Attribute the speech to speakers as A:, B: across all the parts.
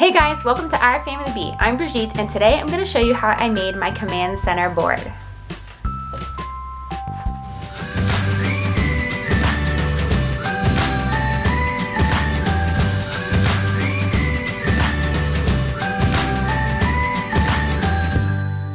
A: Hey guys, welcome to Our Family Bee. I'm Brigitte, and today I'm going to show you how I made my command center board.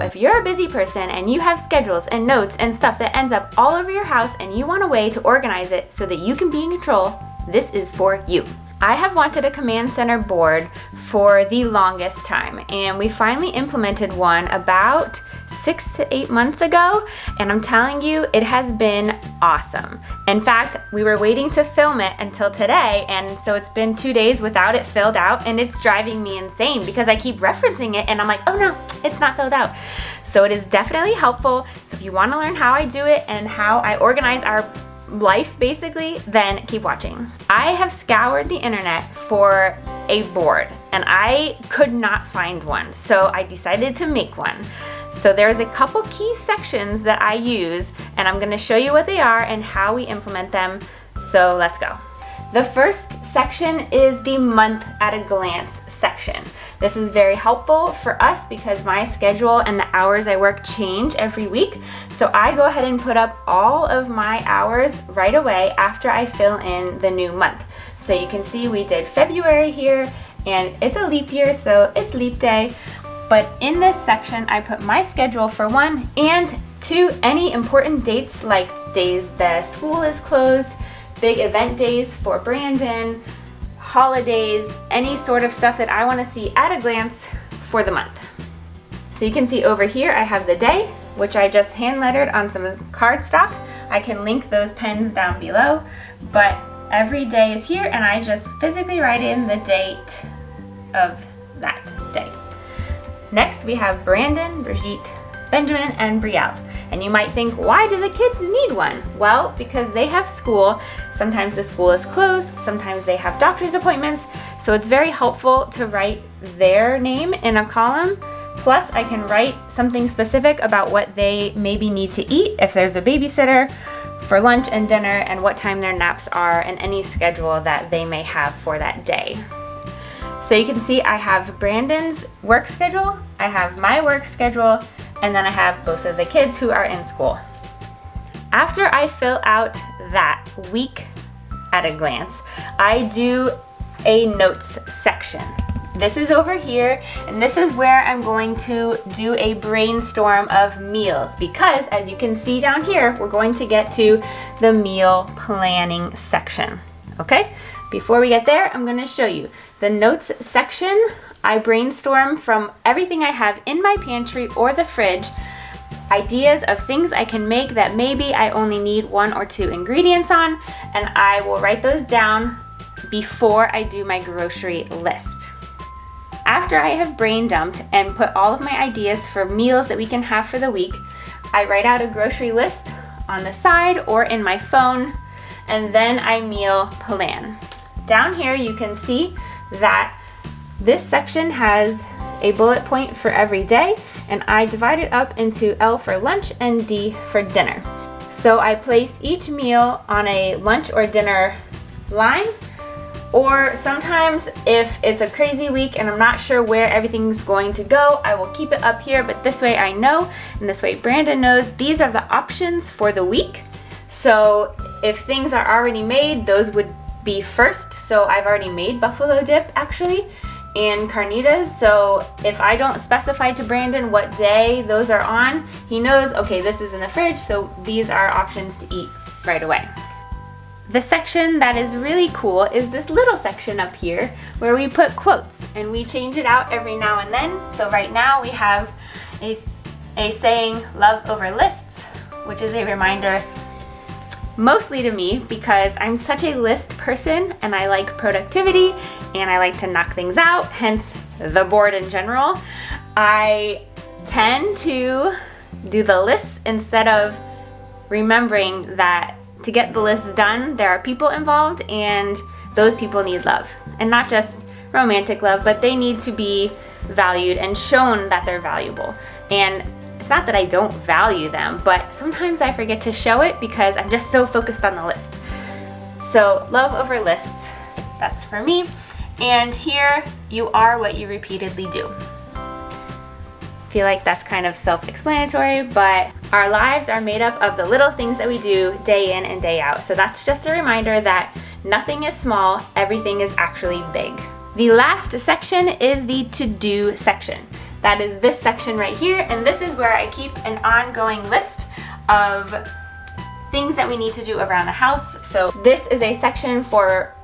A: If you're a busy person and you have schedules and notes and stuff that ends up all over your house and you want a way to organize it so that you can be in control, this is for you. I have wanted a command center board for the longest time, and we finally implemented one about 6 to 8 months ago, and I'm telling you, it has been awesome. In fact, we were waiting to film it until today, and so it's been 2 days without it filled out, and it's driving me insane because I keep referencing it and I'm like, oh no, it's not filled out. So it is definitely helpful. So if you want to learn how I do it and how I organize our life basically, then keep watching. I have scoured the internet for a board and I could not find one, so I decided to make one. So there's a couple key sections that I use, and I'm going to show you what they are and how we implement them. So let's go. The first section is the month at a glance section. This is very helpful for us because my schedule and the hours I work change every week. So I go ahead and put up all of my hours right away after I fill in the new month. So you can see we did February here, and it's a leap year, so it's leap day. But in this section, I put my schedule for 1 and 2, any important dates like days the school is closed, big event days for Brandon, holidays, any sort of stuff that I want to see at a glance for the month. So you can see over here I have the day, which I just hand lettered on some cardstock. I can link those pens down below, but every day is here and I just physically write in the date of that day. Next we have Brandon, Brigitte, Benjamin, and Brielle. And you might think, why do the kids need one? Well, because they have school. Sometimes the school is closed, sometimes they have doctor's appointments, so it's very helpful to write their name in a column. Plus, I can write something specific about what they maybe need to eat, if there's a babysitter, for lunch and dinner, and what time their naps are, and any schedule that they may have for that day. So you can see I have Brandon's work schedule, I have my work schedule, and then I have both of the kids who are in school. After I fill out that week at a glance, I do a notes section. This is over here, and this is where I'm going to do a brainstorm of meals because, as you can see down here, we're going to get to the meal planning section. Okay? Before we get there, I'm going to show you the notes section. I brainstorm from everything I have in my pantry or the fridge, ideas of things I can make that maybe I only need 1 or 2 ingredients on, and I will write those down before I do my grocery list. After I have brain dumped and put all of my ideas for meals that we can have for the week, I write out a grocery list on the side or in my phone, and then I meal plan. Down here you can see that this section has a bullet point for every day, and I divide it up into L for lunch and D for dinner. So I place each meal on a lunch or dinner line, or sometimes if it's a crazy week and I'm not sure where everything's going to go, I will keep it up here, but this way I know, and this way Brandon knows these are the options for the week. So if things are already made, those would be first. So I've already made buffalo dip actually, and carnitas, so if I don't specify to Brandon what day those are on, he knows, okay, this is in the fridge, so these are options to eat right away. The section that is really cool is this little section up here where we put quotes, and we change it out every now and then. So right now we have a saying, love over lists, which is a reminder mostly to me because I'm such a list person and I like productivity and I like to knock things out, hence the board in general. I tend to do the lists instead of remembering that to get the list done, there are people involved and those people need love. And not just romantic love, but they need to be valued and shown that they're valuable. And it's not that I don't value them, but sometimes I forget to show it because I'm just so focused on the list. So love over lists, that's for me. And here, you are what you repeatedly do. I feel like that's kind of self-explanatory, but our lives are made up of the little things that we do day in and day out. So that's just a reminder that nothing is small, everything is actually big. The last section is the to-do section. That is this section right here, and this is where I keep an ongoing list of things that we need to do around the house. So this is a section for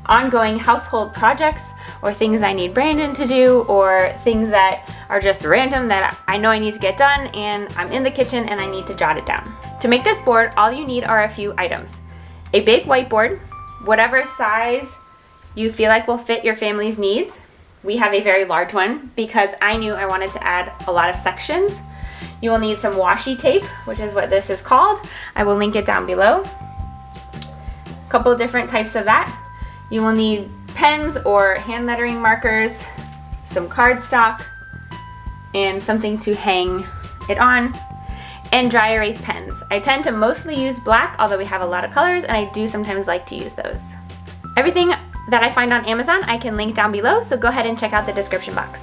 A: ongoing household projects or things I need Brandon to do or things that are just random that I know I need to get done and I'm in the kitchen and I need to jot it down. To make this board, all you need are a few items. A big whiteboard, whatever size you feel like will fit your family's needs. We have a very large one because I knew I wanted to add a lot of sections. You will need some washi tape, which is what this is called. I will link it down below. A couple of different types of that. You will need pens or hand lettering markers, some cardstock, and something to hang it on, and dry erase pens. I tend to mostly use black, although we have a lot of colors, and I do sometimes like to use those. Everything that I find on Amazon, I can link down below, so go ahead and check out the description box.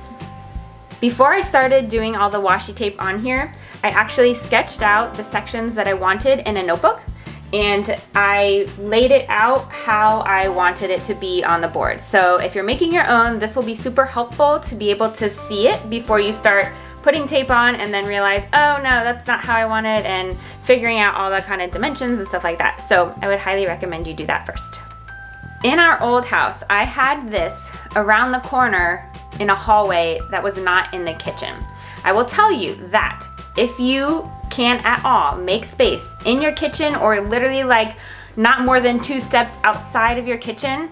A: Before I started doing all the washi tape on here, I actually sketched out the sections that I wanted in a notebook, and I laid it out how I wanted it to be on the board. So if you're making your own, this will be super helpful to be able to see it before you start putting tape on and then realize, oh no, that's not how I want it, and figuring out all the kind of dimensions and stuff like that. So I would highly recommend you do that first. In our old house, I had this around the corner in a hallway that was not in the kitchen. I will tell you that if you can at all make space in your kitchen or literally like not more than 2 steps outside of your kitchen,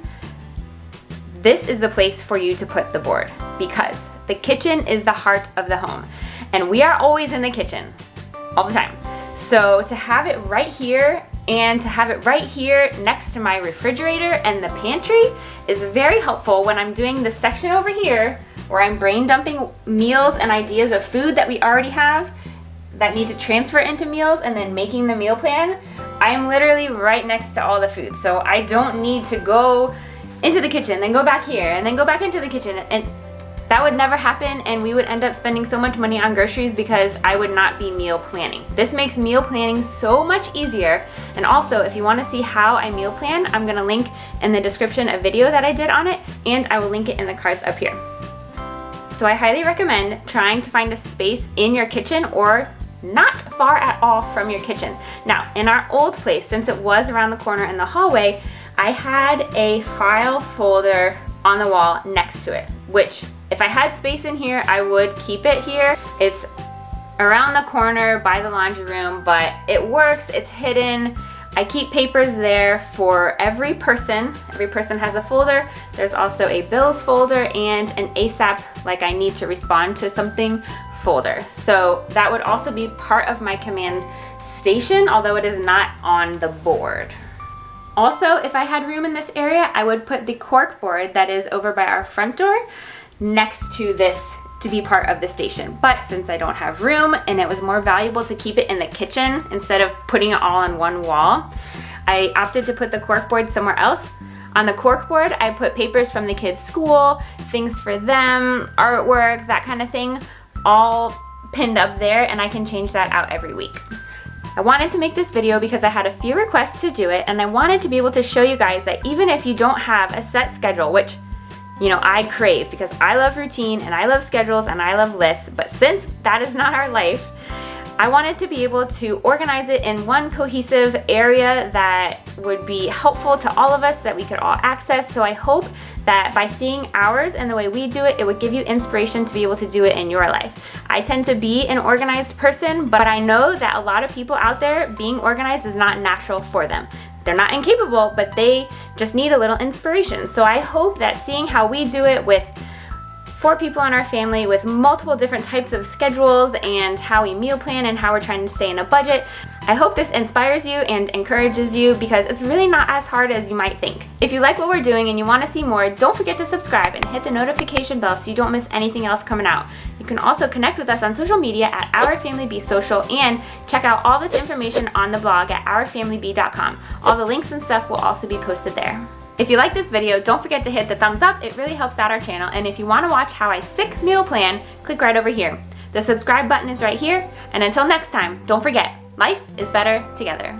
A: this is the place for you to put the board because the kitchen is the heart of the home and we are always in the kitchen all the time. So to have it right here and to have it right here next to my refrigerator and the pantry is very helpful when I'm doing this section over here where I'm brain dumping meals and ideas of food that we already have that need to transfer into meals and then making the meal plan. I am literally right next to all the food, so I don't need to go into the kitchen, then go back here, and then go back into the kitchen, and that would never happen, and we would end up spending so much money on groceries because I would not be meal planning. This makes meal planning so much easier, and also if you want to see how I meal plan, I'm going to link in the description a video that I did on it, and I will link it in the cards up here. So I highly recommend trying to find a space in your kitchen or not far at all from your kitchen. Now, in our old place, since it was around the corner in the hallway, I had a file folder on the wall next to it, which if I had space in here, I would keep it here. It's around the corner by the laundry room, but it works, it's hidden. I keep papers there for every person. Every person has a folder. There's also a bills folder and an ASAP, like I need to respond to something, folder. So that would also be part of my command station, although it is not on the board. Also, if I had room in this area, I would put the cork board that is over by our front door next to this to be part of the station. But since I don't have room and it was more valuable to keep it in the kitchen instead of putting it all on one wall, I opted to put the cork board somewhere else. On the cork board, I put papers from the kids' school, things for them, artwork, that kind of thing, all pinned up there, and I can change that out every week. I wanted to make this video because I had a few requests to do it, and I wanted to be able to show you guys that even if you don't have a set schedule, which, you know, I crave because I love routine and I love schedules and I love lists, but since that is not our life, I wanted to be able to organize it in one cohesive area that would be helpful to all of us, that we could all access. So I hope that by seeing ours and the way we do it, it would give you inspiration to be able to do it in your life. I tend to be an organized person, but I know that a lot of people out there, being organized is not natural for them. They're not incapable, but they just need a little inspiration. So I hope that seeing how we do it with 4 people in our family with multiple different types of schedules and how we meal plan and how we're trying to stay in a budget, I hope this inspires you and encourages you because it's really not as hard as you might think. If you like what we're doing and you want to see more, don't forget to subscribe and hit the notification bell so you don't miss anything else coming out. You can also connect with us on social media at OurFamilyBeSocial and check out all this information on the blog at OurFamilyBe.com. All the links and stuff will also be posted there. If you like this video, don't forget to hit the thumbs up. It really helps out our channel. And if you want to watch how I sick meal plan, click right over here. The subscribe button is right here. And until next time, don't forget, life is better together.